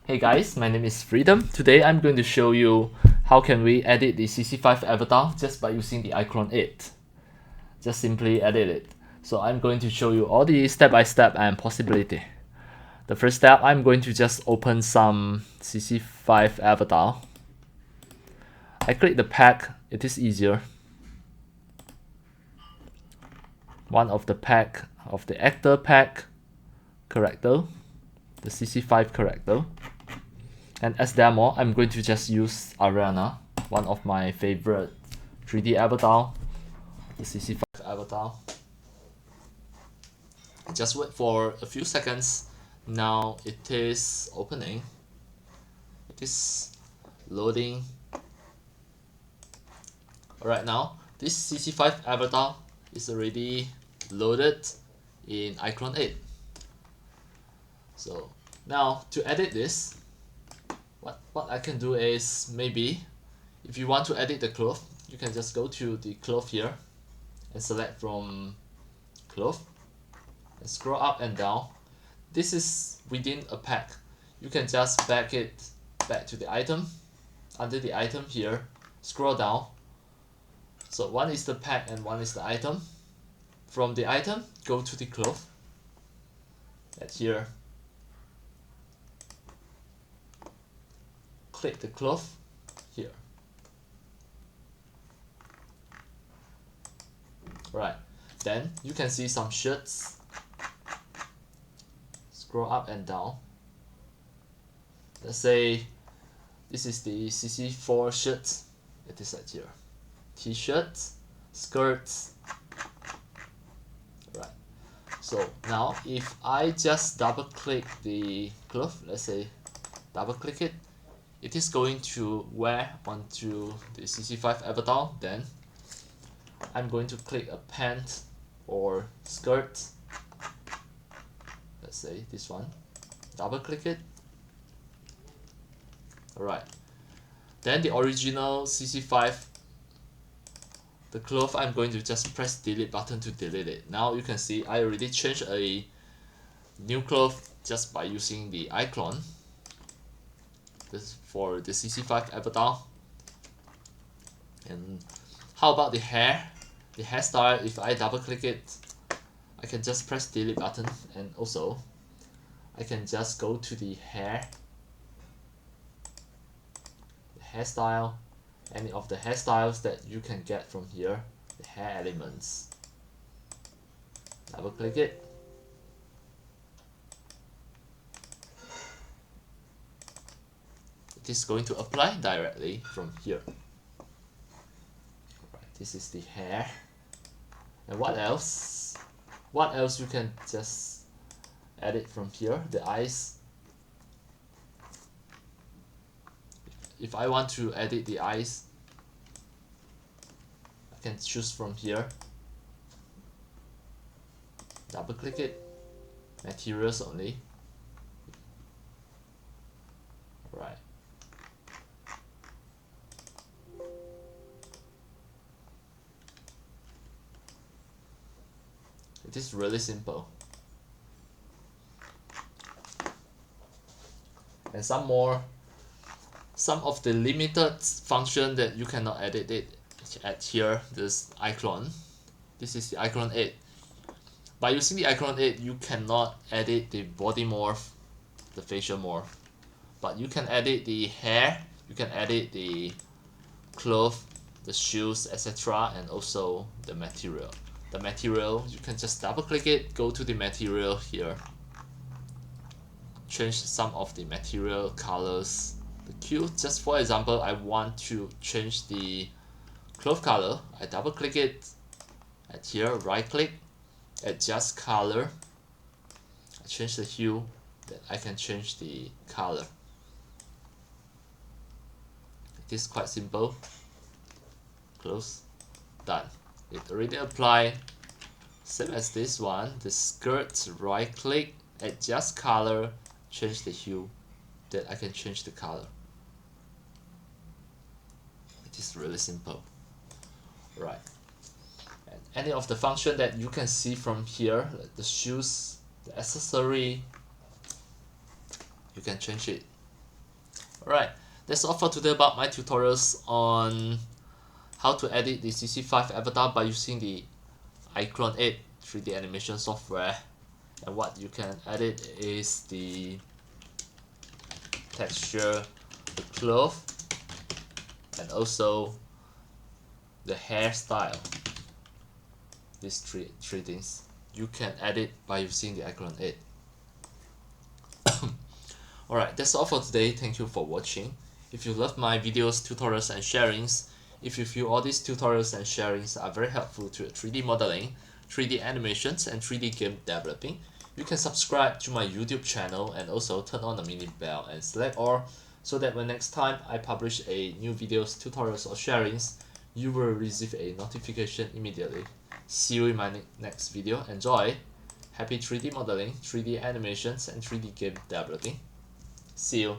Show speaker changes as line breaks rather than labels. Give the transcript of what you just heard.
Hey guys, my name is Freedom. Today I'm going to show you how can we edit the CC5 avatar just by using the iClone 8. Just simply edit it. So I'm going to show you all the step-by-step and possibility. The first step, I'm going to just open some CC5 avatar. I click the pack, it is easier. One of the pack of the actor pack character, the CC5 character. And as demo, I'm going to just use Ariana, one of my favorite 3D avatar, the CC5 avatar. Just wait for a few seconds. Now it is opening. It is loading. Alright, now this CC5 avatar is already loaded in iClone 8. So now to edit this, what I can do is, maybe if you want to edit the cloth, you can just go to the cloth here and select from cloth and scroll up and down. This is within a pack. You can just back it back to the item. Under the item here, scroll down. So one is the pack and one is the item. From the item, go to the cloth. At here, click the cloth here. Right, then you can see some shirts. Scroll up and down. Let's say this is the CC4 shirt. It is at here. T-shirts, skirts. Right. So now if I just double click the cloth, let's say double click it, it is going to wear onto the CC5 avatar. Then I'm going to click a pant or skirt, let's say this one, double click it. Alright, then the original CC5, the cloth, I'm going to just press delete button to delete it. Now you can see I already changed a new cloth just by using the iClone. This for the CC5 avatar. And how about the hair? The hairstyle, if I double click it, I can just press delete button, and also I can just go to the hairstyle, any of the hairstyles that you can get from here, the hair elements. Double click it. It is going to apply directly from here. Right, this is the hair. And what else? What else you can just edit from here? The eyes. If I want to edit the eyes, I can choose from here. Double click it. Materials only. Right. It is really simple. And some of the limited function that you cannot edit it at here, this iClone. This is the iClone 8. By using the iClone 8, you cannot edit the body morph, the facial morph. But you can edit the hair, you can edit the clothes, the shoes, etc. and also the material. The material, you can just double click it, go to the material here, change some of the material colors. The hue, just for example, I want to change the cloth color. I double click it at here, right click, adjust color. I change the hue, then I can change the color. It is quite simple. Close, done. It already applied. Same as this one, the skirt, right click, adjust color, change the hue, then I can change the color. It is really simple. Right. And any of the function that you can see from here, like the shoes, the accessory, you can change it Alright, that's all for today about my tutorials on how to edit the CC5 avatar by using the iClone 8 3D animation software. And what you can edit is the texture, the cloth, and also the hairstyle. These three things you can edit by using the iClone 8. Alright, that's all for today. Thank you for watching. If you love my videos, tutorials and sharings, if you feel all these tutorials and sharings are very helpful to 3D modeling, 3D animations and 3D game developing, you can subscribe to my YouTube channel and also turn on the mini bell and select all so that when next time I publish a new videos, tutorials or sharings, you will receive a notification immediately. See you in my next video. Enjoy! Happy 3D modeling, 3D animations and 3D game developing. See you.